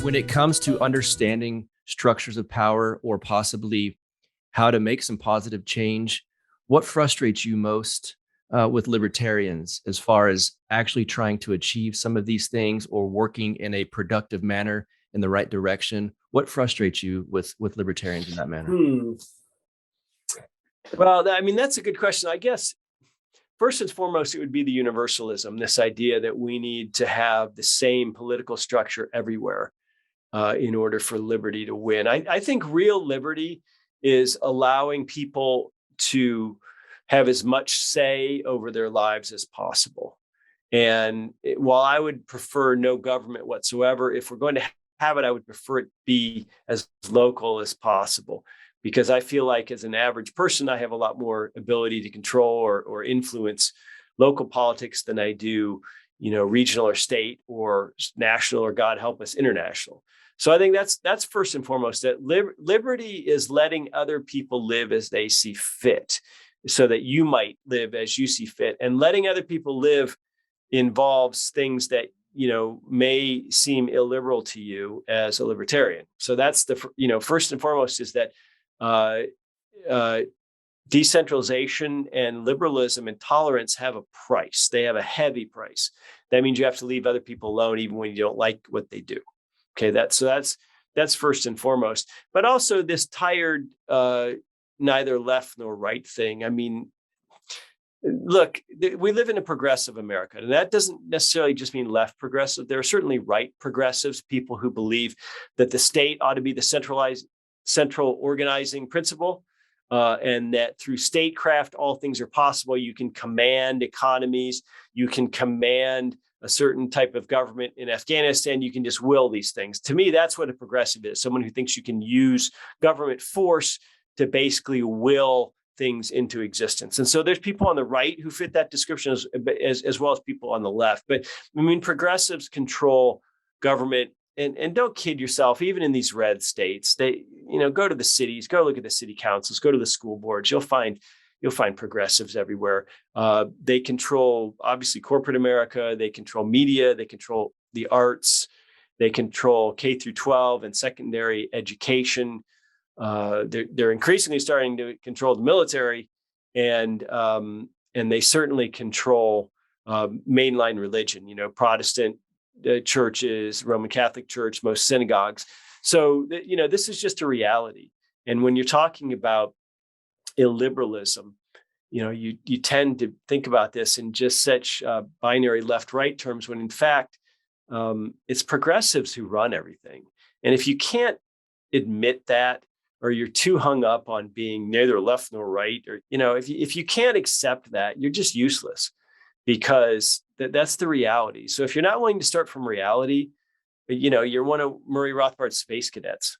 When it comes to understanding structures of power or possibly how to make some positive change, what frustrates you most with libertarians as far as actually trying to achieve some of these things or working in a productive manner in the right direction? What frustrates you with libertarians in that manner? Well, I mean, that's a good question. I guess first and foremost, it would be the universalism, this idea that we need to have the same political structure everywhere in order for liberty to win. I think real liberty is allowing people to have as much say over their lives as possible. And while I would prefer no government whatsoever, if we're going to have it, I would prefer it be as local as possible, because I feel like as an average person, I have a lot more ability to control or influence local politics than I do, regional or state or national, or God help us, international. So I think that's first and foremost, that liberty is letting other people live as they see fit, so that you might live as you see fit. And letting other people live involves things that may seem illiberal to you as a libertarian. So that's the first and foremost, is that decentralization and liberalism and tolerance have a price. They have a heavy price. That means you have to leave other people alone, even when you don't like what they do. Okay, that's first and foremost. But also this tired neither left nor right thing. I mean, look, we live in a progressive America, and that doesn't necessarily just mean left progressive. There are certainly right progressives, people who believe that the state ought to be the central organizing principle, and that through statecraft, all things are possible. You can command economies, you can command a certain type of government in Afghanistan, you can just will these things. To me, that's what a progressive is, someone who thinks you can use government force to basically will things into existence. And so there's people on the right who fit that description as well as people on the left. But I mean, progressives control government. And don't kid yourself, even in these red states, they, go to the cities, go look at the city councils, go to the school boards, you'll find progressives everywhere. They control, obviously, corporate America, they control media, they control the arts, they control K through 12 and secondary education. They're increasingly starting to control the military, and they certainly control mainline religion, Protestant churches, Roman Catholic Church, most synagogues. So, this is just a reality. And when you're talking about illiberalism, you tend to think about this in just such binary left-right terms, when in fact, it's progressives who run everything. And if you can't admit that, or you're too hung up on being neither left nor right, or, if you can't accept that, you're just useless, because that's the reality. So if you're not willing to start from reality, you're one of Murray Rothbard's space cadets.